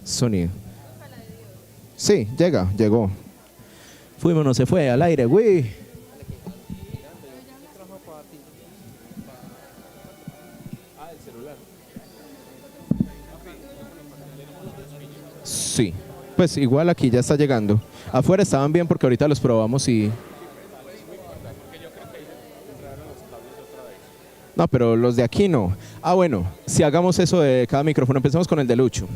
Sonido. Sí, llegó. Fuimos, no se fue, al aire, güey. Sí, pues igual aquí ya está llegando. Afuera estaban bien porque ahorita los probamos y... No, pero los de aquí no. Ah, bueno, si hagamos eso de cada micrófono, empecemos con el de Lucho.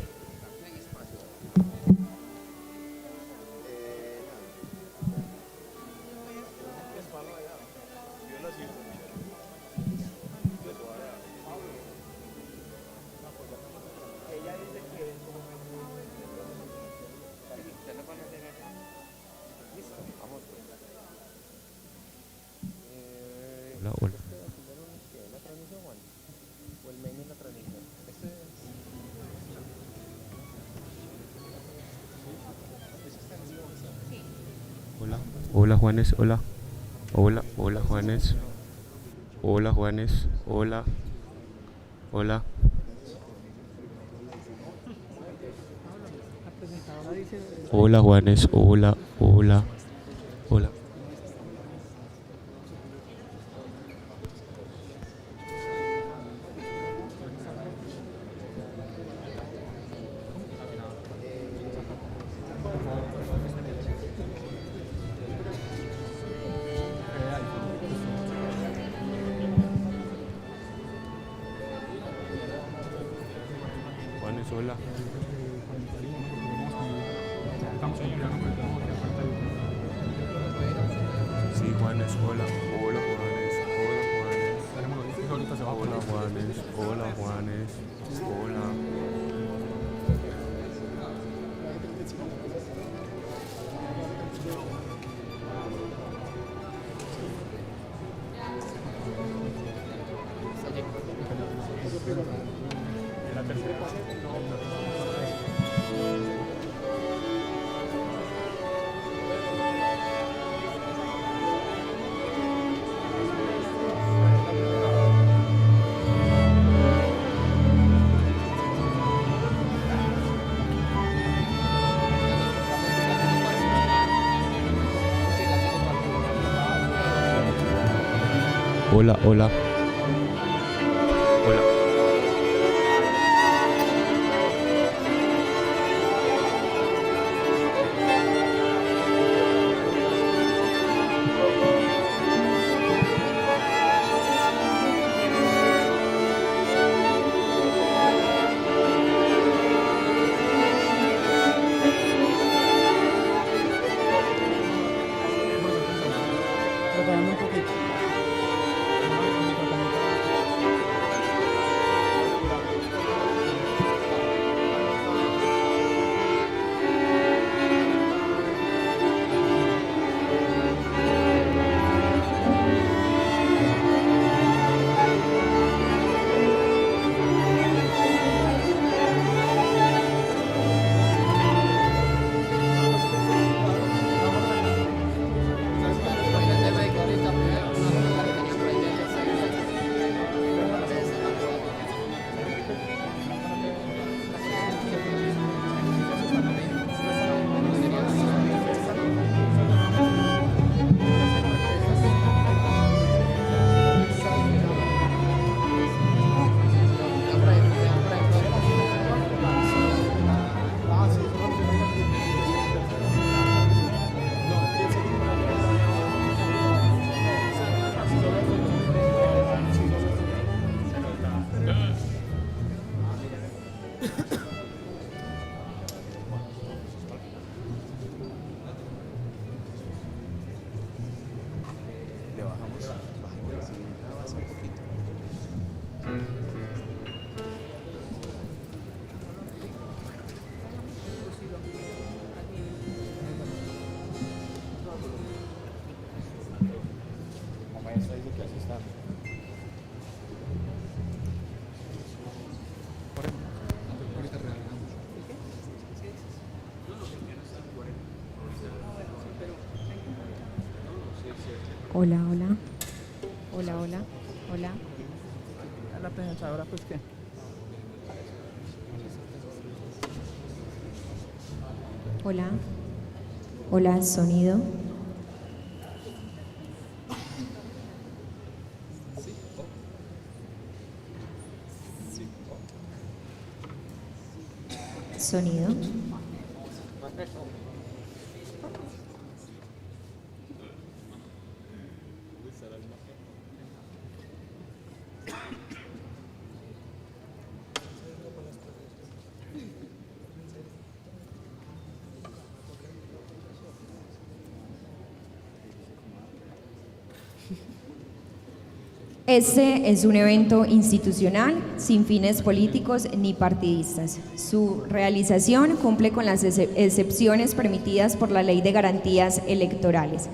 Hola, hola. Hola, hola Juanes, hola. Hola, hola Juanes. Hola Juanes, hola. Hola. Hola Juanes, hola, hola. Hola. Juanes, hola. Sí, Juanes, hola. Hola Juanes, hola Juanes. Hola Juanes, hola Juanes. Hola. Hola, hola. Hola. Hola, hola. Hola, hola. Hola. A la pensadora, pues qué. Hola. Hola, sonido. Sonido. Este es un evento institucional sin fines políticos ni partidistas. Su realización cumple con las excepciones permitidas por la Ley de Garantías Electorales.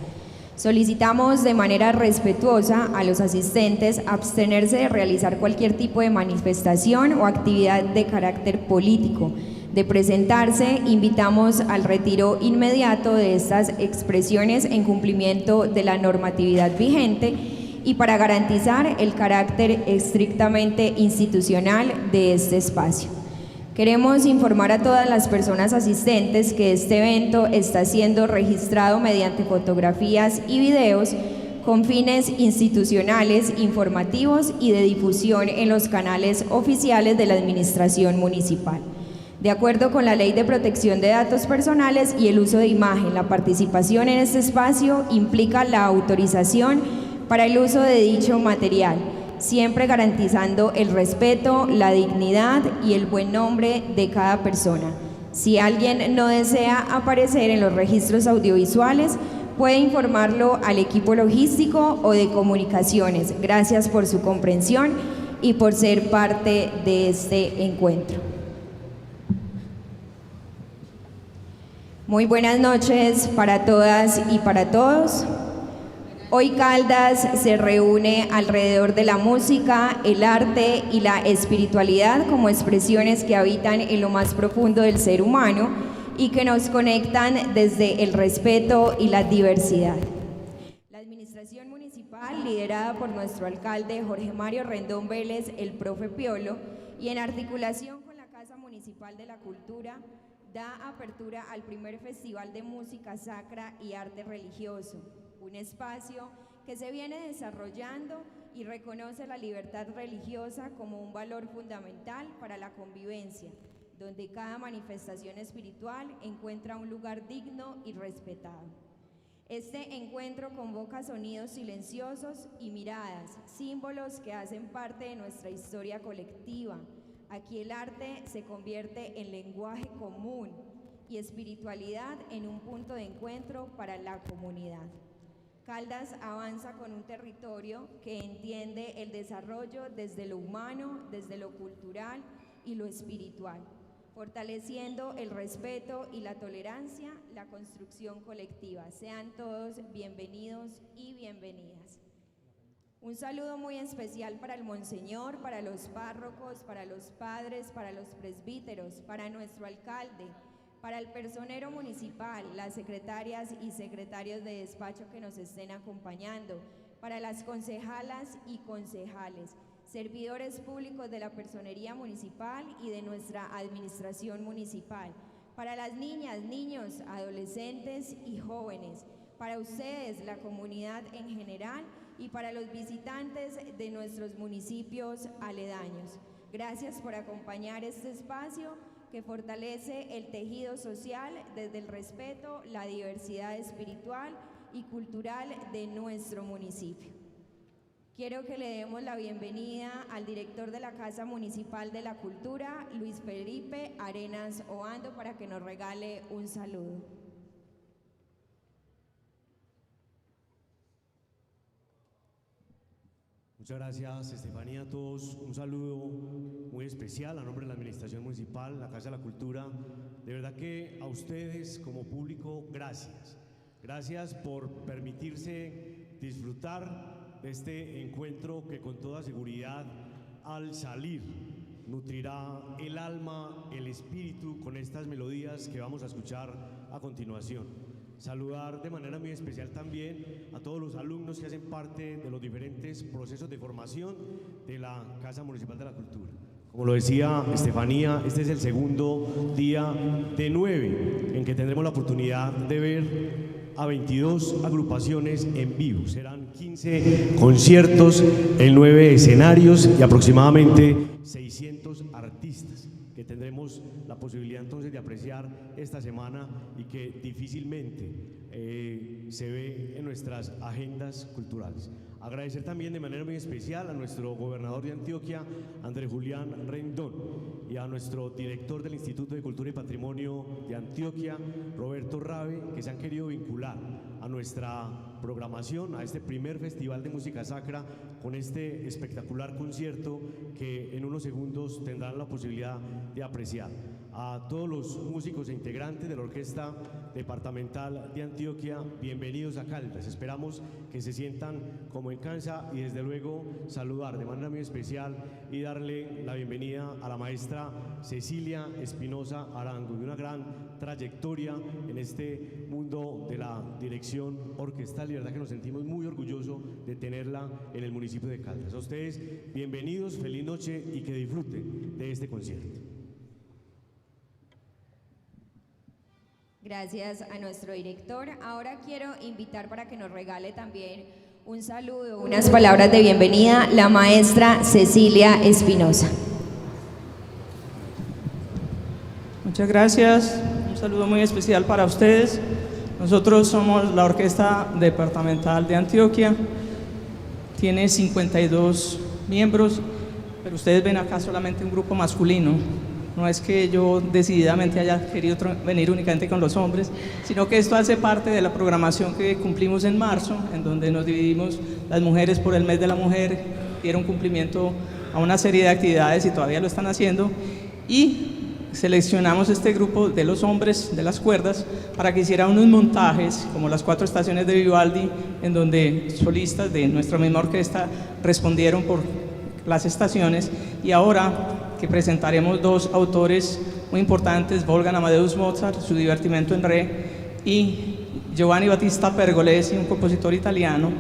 Solicitamos de manera respetuosa a los asistentes abstenerse de realizar cualquier tipo de manifestación o actividad de carácter político. De presentarse, invitamos al retiro inmediato de estas expresiones en cumplimiento de la normatividad vigente y para garantizar el carácter estrictamente institucional de este espacio. Queremos informar a todas las personas asistentes que este evento está siendo registrado mediante fotografías y videos con fines institucionales, informativos y de difusión en los canales oficiales de la Administración Municipal. De acuerdo con la Ley de Protección de Datos Personales y el uso de imagen, la participación en este espacio implica la autorización para el uso de dicho material, siempre garantizando el respeto, la dignidad y el buen nombre de cada persona. Si alguien no desea aparecer en los registros audiovisuales, puede informarlo al equipo logístico o de comunicaciones. Gracias por su comprensión y por ser parte de este encuentro. Muy buenas noches para todas y para todos. Hoy Caldas se reúne alrededor de la música, el arte y la espiritualidad como expresiones que habitan en lo más profundo del ser humano y que nos conectan desde el respeto y la diversidad. La Administración Municipal, liderada por nuestro alcalde Jorge Mario Rendón Vélez, el profe Piolo, y en articulación con la Casa Municipal de la Cultura, da apertura al primer Festival de Música Sacra y Arte Religioso, un espacio que se viene desarrollando y reconoce la libertad religiosa como un valor fundamental para la convivencia, donde cada manifestación espiritual encuentra un lugar digno y respetado. Este encuentro convoca sonidos silenciosos y miradas, símbolos que hacen parte de nuestra historia colectiva. Aquí el arte se convierte en lenguaje común y espiritualidad en un punto de encuentro para la comunidad. Caldas avanza con un territorio que entiende el desarrollo desde lo humano, desde lo cultural y lo espiritual, fortaleciendo el respeto y la tolerancia, la construcción colectiva. Sean todos bienvenidos y bienvenidas. Un saludo muy especial para el monseñor, para los párrocos, para los padres, para los presbíteros, para nuestro alcalde, para el personero municipal, las secretarias y secretarios de despacho que nos estén acompañando, para las concejalas y concejales, servidores públicos de la personería municipal y de nuestra administración municipal, para las niñas, niños, adolescentes y jóvenes, para ustedes, la comunidad en general, y para los visitantes de nuestros municipios aledaños. Gracias por acompañar este espacio que fortalece el tejido social desde el respeto, la diversidad espiritual y cultural de nuestro municipio. Quiero que le demos la bienvenida al director de la Casa Municipal de la Cultura, Luis Felipe Arenas Oando, para que nos regale un saludo. Muchas gracias, Estefanía. A todos un saludo muy especial a nombre de la Administración Municipal, la Casa de la Cultura. De verdad que a ustedes como público, gracias. Gracias por permitirse disfrutar de este encuentro que con toda seguridad al salir nutrirá el alma, el espíritu con estas melodías que vamos a escuchar a continuación. Saludar de manera muy especial también a todos los alumnos que hacen parte de los diferentes procesos de formación de la Casa Municipal de la Cultura. Como lo decía Estefanía, este es el segundo día de 9 en que tendremos la oportunidad de ver a 22 agrupaciones en vivo. Serán 15 conciertos en 9 escenarios y aproximadamente 600 artistas que tendremos la posibilidad entonces de apreciar esta semana y que difícilmente se ve en nuestras agendas culturales. Agradecer también de manera muy especial a nuestro gobernador de Antioquia, Andrés Julián Rendón, y a nuestro director del Instituto de Cultura y Patrimonio de Antioquia, Roberto Rabe, que se han querido vincular a nuestra programación, a este primer Festival de Música Sacra, con este espectacular concierto que en unos segundos tendrán la posibilidad de apreciar. A todos los músicos e integrantes de la Orquesta Departamental de Antioquia, bienvenidos a Caldas. Esperamos que se sientan como en casa y desde luego saludar de manera muy especial y darle la bienvenida a la maestra Cecilia Espinosa Arango, de una gran trayectoria en este mundo de la dirección orquestal, y la verdad que nos sentimos muy orgullosos de tenerla en el municipio de Caldas. A ustedes, bienvenidos, feliz noche y que disfruten de este concierto. Gracias a nuestro director. Ahora quiero invitar para que nos regale también un saludo, unas palabras de bienvenida, la maestra Cecilia Espinosa. Muchas gracias, un saludo muy especial para ustedes. Nosotros somos la Orquesta Departamental de Antioquia, tiene 52 miembros, pero ustedes ven acá solamente un grupo masculino. No es que yo decididamente haya querido venir únicamente con los hombres, sino que esto hace parte de la programación que cumplimos en marzo, en donde nos dividimos las mujeres por el mes de la mujer, dieron cumplimiento a una serie de actividades y todavía lo están haciendo, y seleccionamos este grupo de los hombres de las cuerdas para que hicieran unos montajes, como las 4 estaciones de Vivaldi, en donde solistas de nuestra misma orquesta respondieron por las estaciones, y ahora que presentaremos 2 autores muy importantes, Wolfgang Amadeus Mozart, su Divertimento en Re, y Giovanni Battista Pergolesi, un compositor italiano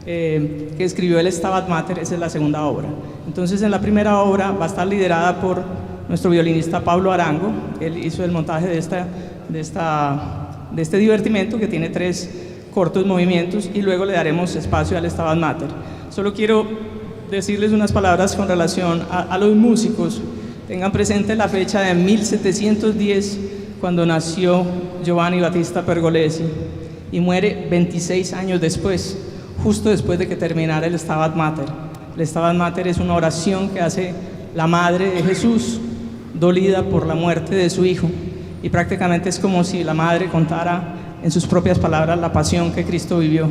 que escribió el Stabat Mater. Esa es la segunda obra. Entonces, en la primera obra va a estar liderada por nuestro violinista Pablo Arango. Él hizo el montaje de este divertimento, que tiene 3 cortos movimientos, y luego le daremos espacio al Stabat Mater. Solo quiero decirles unas palabras con relación a los músicos. Tengan presente la fecha de 1710, cuando nació Giovanni Battista Pergolesi, y muere 26 años después, justo después de que terminara el Stabat Mater. El Stabat Mater es una oración que hace la madre de Jesús, dolida por la muerte de su hijo, y prácticamente es como si la madre contara en sus propias palabras la pasión que Cristo vivió.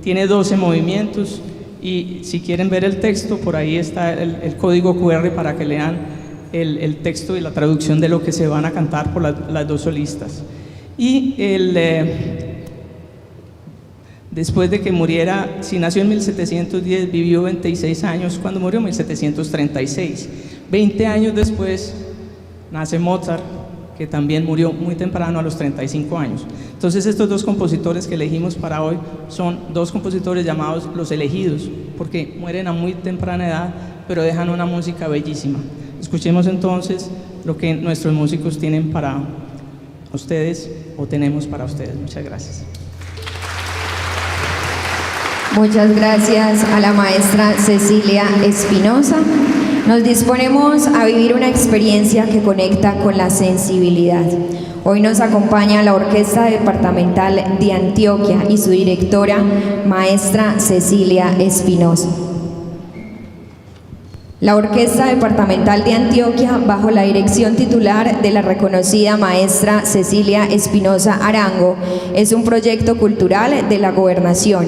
Tiene 12 movimientos, y si quieren ver el texto, por ahí está el código QR para que lean el texto y la traducción de lo que se van a cantar por las 2 solistas. Y después de que muriera, si nació en 1710, vivió 26 años, cuando murió en 1736. 20 años después nace Mozart, que también murió muy temprano, a los 35 años. Entonces, estos 2 compositores que elegimos para hoy son 2 compositores llamados los elegidos, porque mueren a muy temprana edad, pero dejan una música bellísima. Escuchemos entonces lo que nuestros músicos tienen para ustedes, o tenemos para ustedes. Muchas gracias. Muchas gracias a la maestra Cecilia Espinosa. Nos disponemos a vivir una experiencia que conecta con la sensibilidad. Hoy nos acompaña la Orquesta Departamental de Antioquia y su directora, maestra Cecilia Espinosa. La Orquesta Departamental de Antioquia, bajo la dirección titular de la reconocida maestra Cecilia Espinosa Arango, es un proyecto cultural de la Gobernación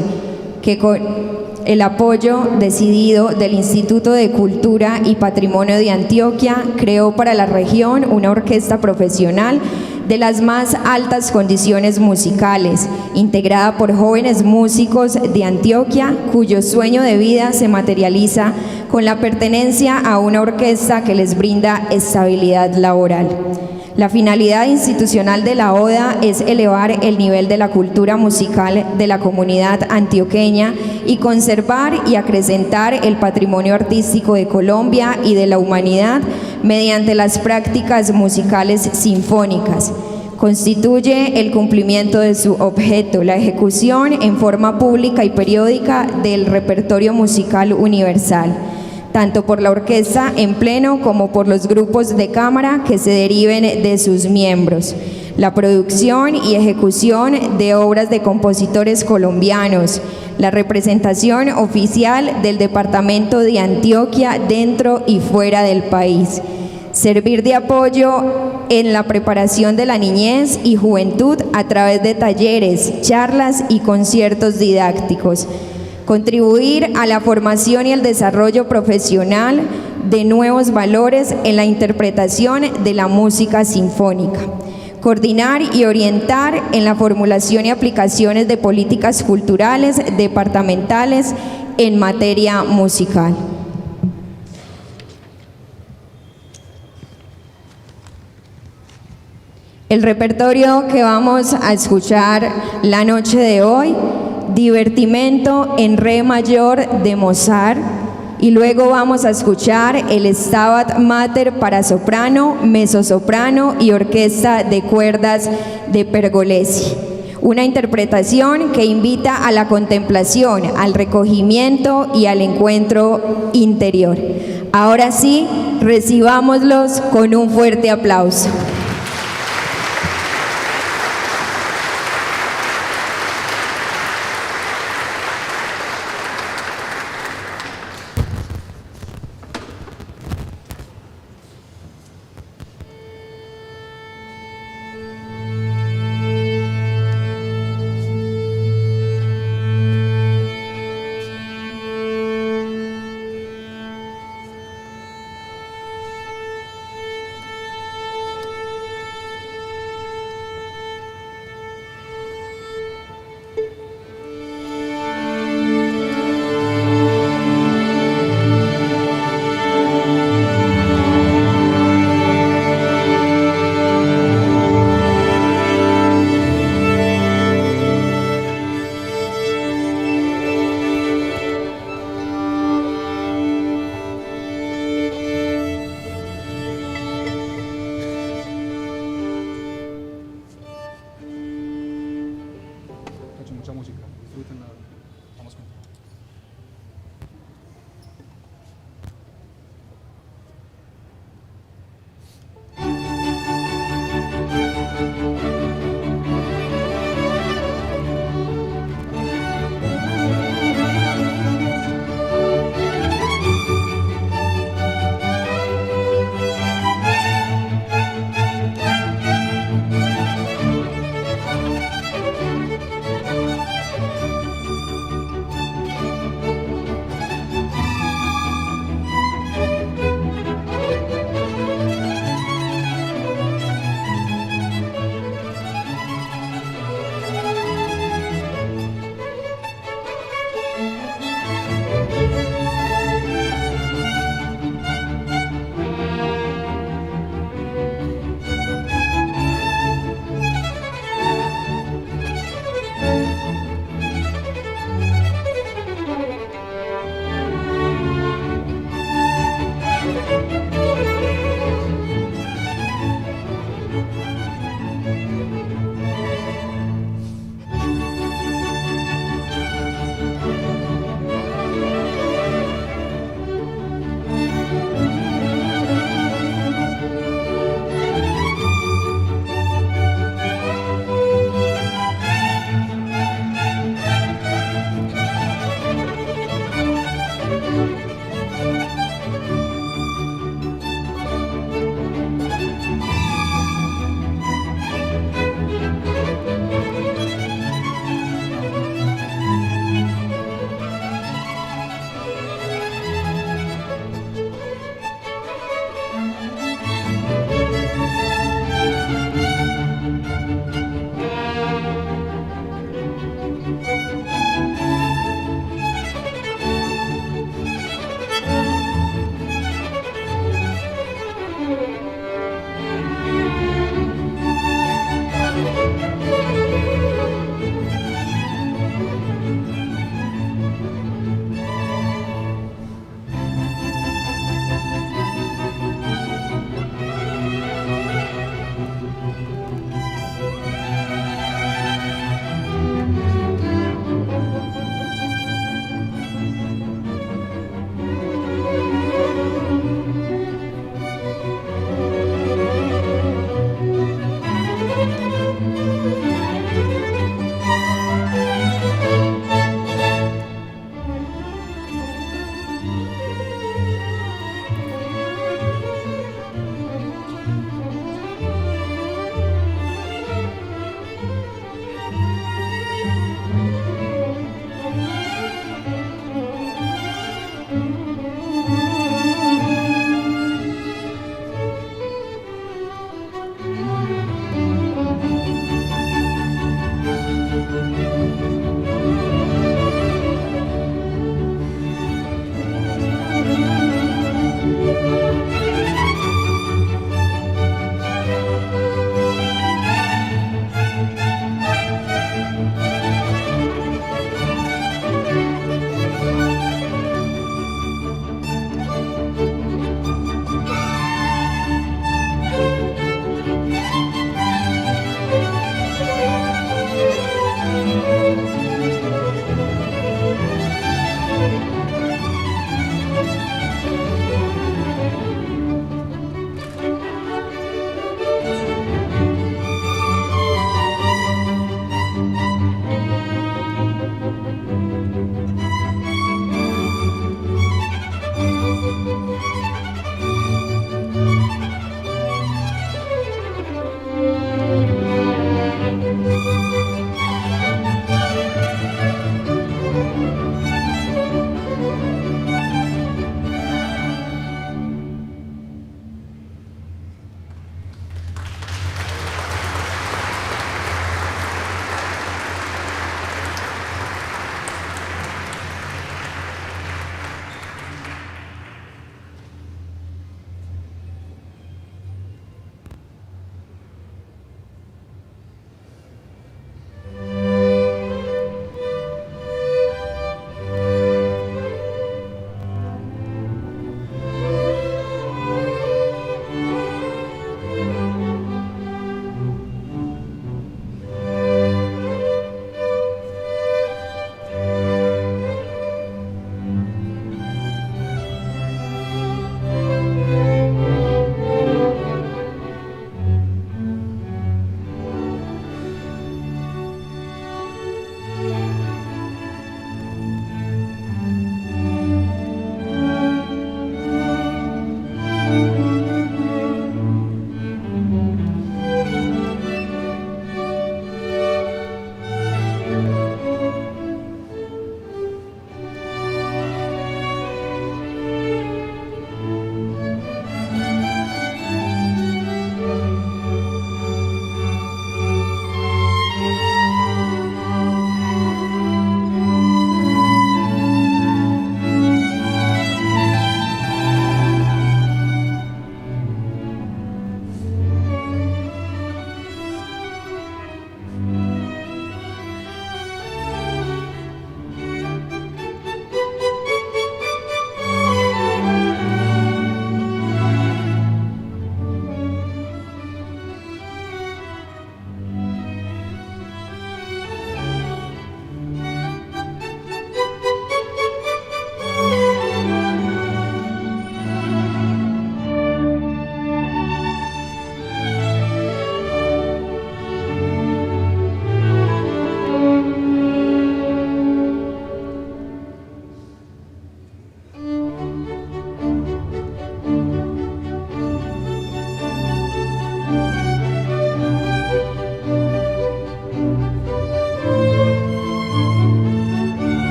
que con el apoyo decidido del Instituto de Cultura y Patrimonio de Antioquia creó para la región una orquesta profesional de las más altas condiciones musicales, integrada por jóvenes músicos de Antioquia, cuyo sueño de vida se materializa con la pertenencia a una orquesta que les brinda estabilidad laboral. La finalidad institucional de la ODA es elevar el nivel de la cultura musical de la comunidad antioqueña y conservar y acrecentar el patrimonio artístico de Colombia y de la humanidad mediante las prácticas musicales sinfónicas, Constituye el cumplimiento de su objeto, la ejecución en forma pública y periódica del repertorio musical universal, tanto por la orquesta en pleno como por los grupos de cámara que se deriven de sus miembros. La producción y ejecución de obras de compositores colombianos, la representación oficial del Departamento de Antioquia dentro y fuera del país. Servir de apoyo en la preparación de la niñez y juventud a través de talleres, charlas y conciertos didácticos. Contribuir a la formación y el desarrollo profesional de nuevos valores en la interpretación de la música sinfónica. Coordinar y orientar en la formulación y aplicaciones de políticas culturales departamentales en materia musical. El repertorio que vamos a escuchar la noche de hoy: Divertimento en Re mayor de Mozart, y luego vamos a escuchar el Stabat Mater para soprano, mezzosoprano y orquesta de cuerdas de Pergolesi. Una interpretación que invita a la contemplación, al recogimiento y al encuentro interior. Ahora sí, recibámoslos con un fuerte aplauso.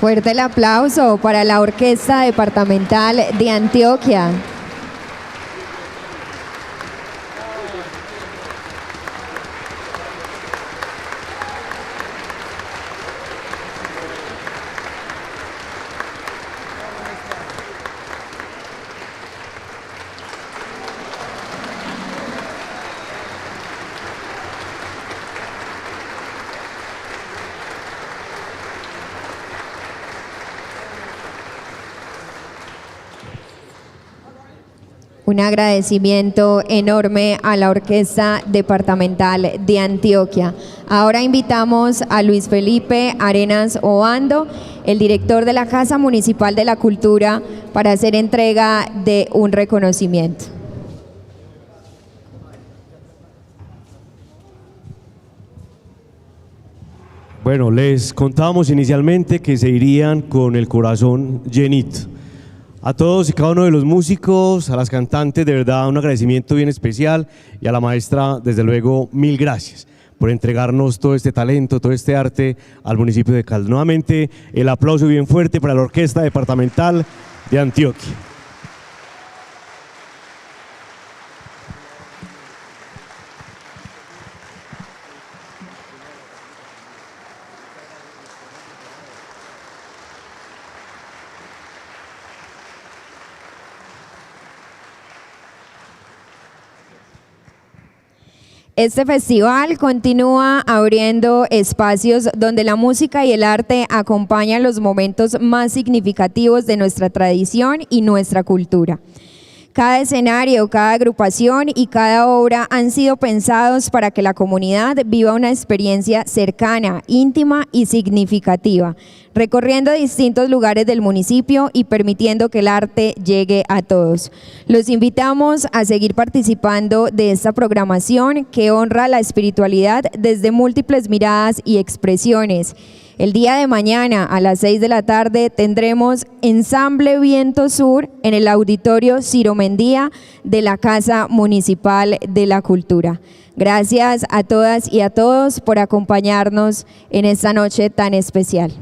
Fuerte el aplauso para la Orquesta Departamental de Antioquia. Un agradecimiento enorme a la Orquesta Departamental de Antioquia. Ahora invitamos a Luis Felipe Arenas Obando, el director de la Casa Municipal de la Cultura, para hacer entrega de un reconocimiento. Bueno, les contábamos inicialmente que se irían con el corazón llenito. A todos y cada uno de los músicos, a las cantantes, de verdad un agradecimiento bien especial, y a la maestra, desde luego, mil gracias por entregarnos todo este talento, todo este arte al municipio de Caldas. Nuevamente, el aplauso bien fuerte para la Orquesta Departamental de Antioquia. Este festival continúa abriendo espacios donde la música y el arte acompañan los momentos más significativos de nuestra tradición y nuestra cultura. Cada escenario, cada agrupación y cada obra han sido pensados para que la comunidad viva una experiencia cercana, íntima y significativa, recorriendo distintos lugares del municipio y permitiendo que el arte llegue a todos. Los invitamos a seguir participando de esta programación que honra la espiritualidad desde múltiples miradas y expresiones. El día de mañana a las 6 de la tarde tendremos Ensamble Viento Sur en el Auditorio Ciro Mendía de la Casa Municipal de la Cultura. Gracias a todas y a todos por acompañarnos en esta noche tan especial.